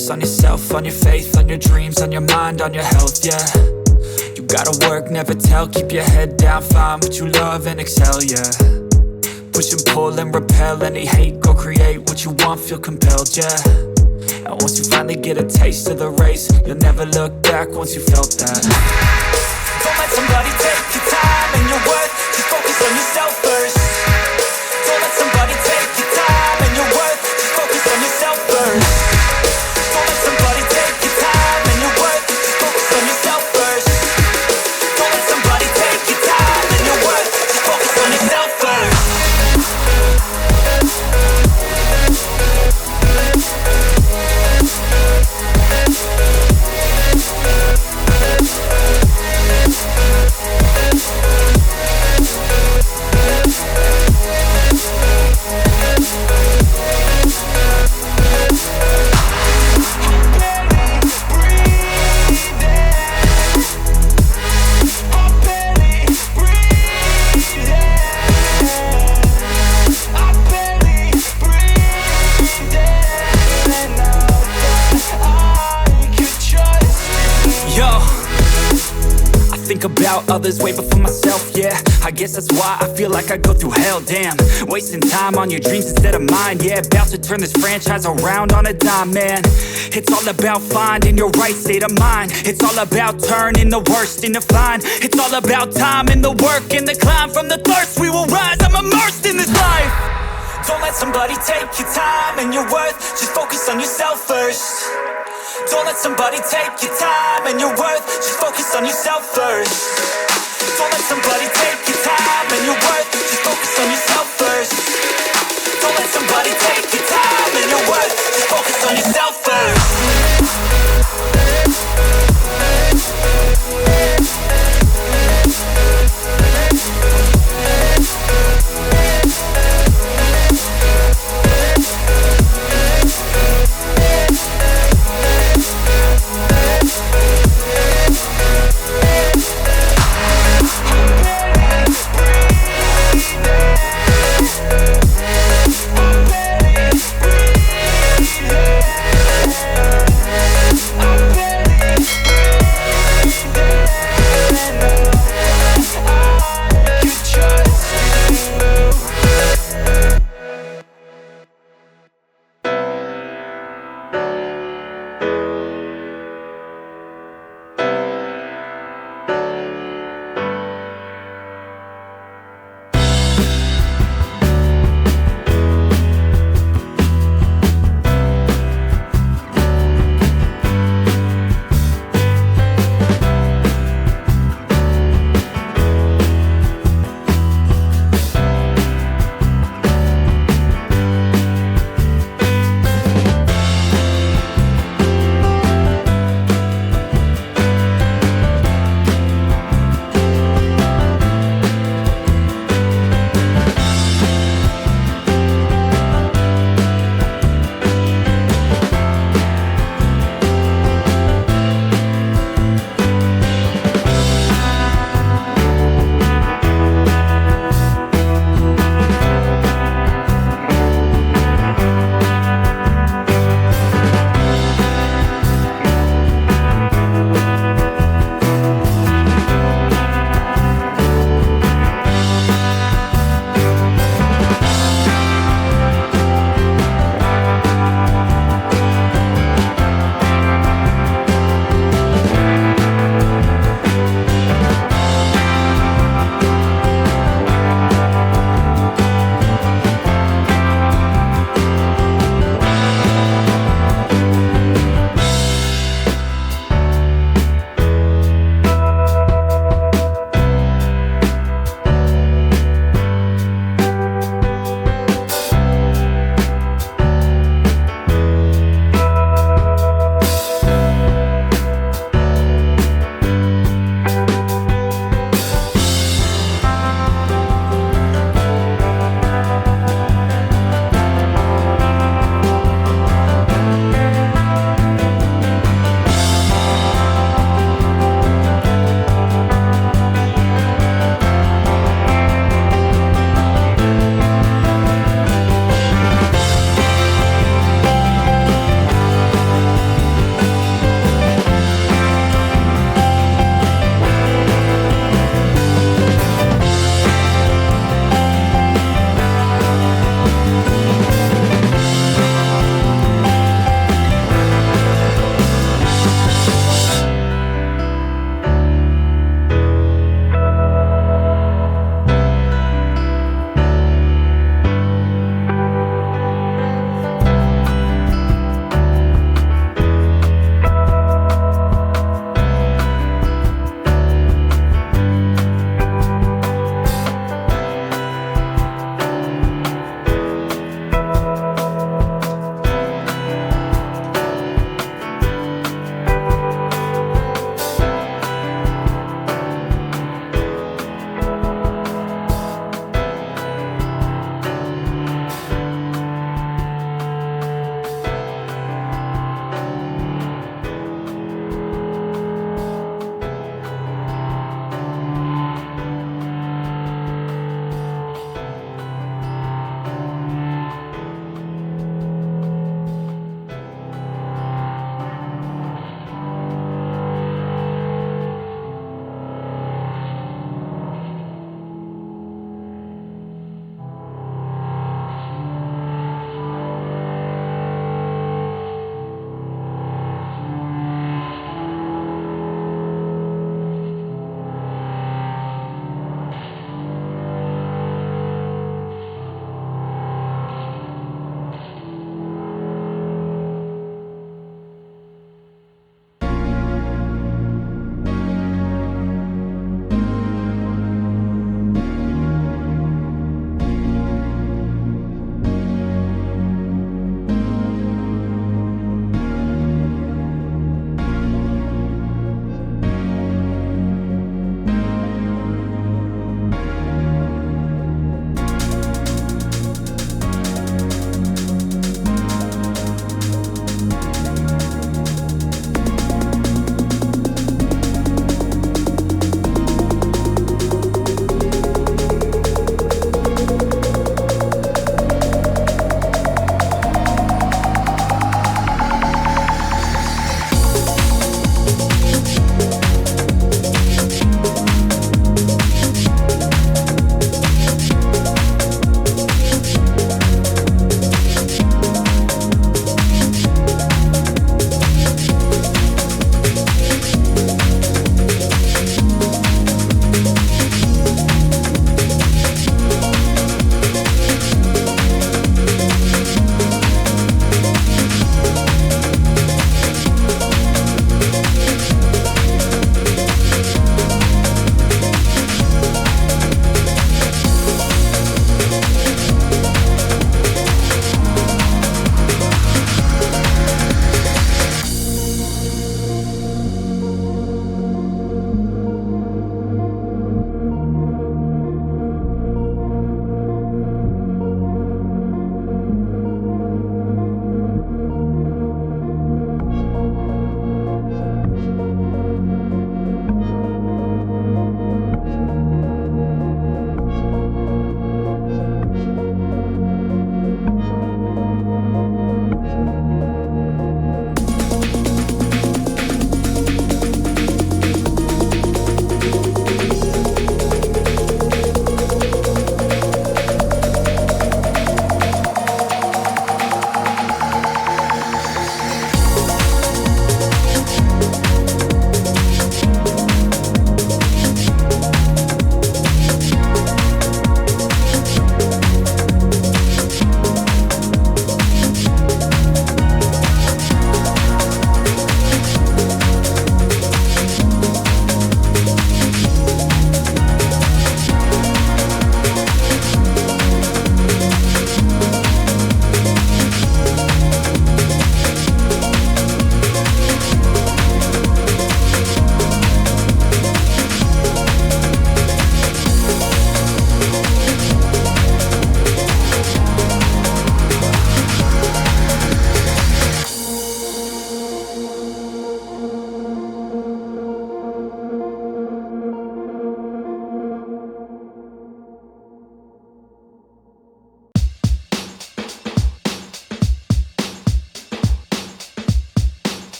focus on yourself, on your faith, on your dreams, on your mind, on your health, yeah. You gotta work, never tell, keep your head down, find what you love and excel, yeah. Push and pull and repel any hate, go create what you want, feel compelled, yeah. And once you finally get a taste of the race, you'll never look back once you felt that. Don't let somebody take your time and your worth, just focus on yourself first. Don't let somebody take your time and your worth, just focus on yourself first. Don't let somebody take your time and your worth, just focus on yourself first. Don't let somebody take your time and your worth, just focus on yourself first. About others way before myself, yeah. I guess that's why I feel like I go through hell, damn. Wasting time on your dreams instead of mine, yeah. About to turn this franchise around on a dime, man. It's all about finding your right state of mind. It's all about turning the worst into fine. It's all about time and the work and the climb. From the thirst we will rise, I'm immersed in this life. Don't let somebody take your time and your worth, just focus on yourself first. Don't let somebody take your time and your worth, just focus on yourself first.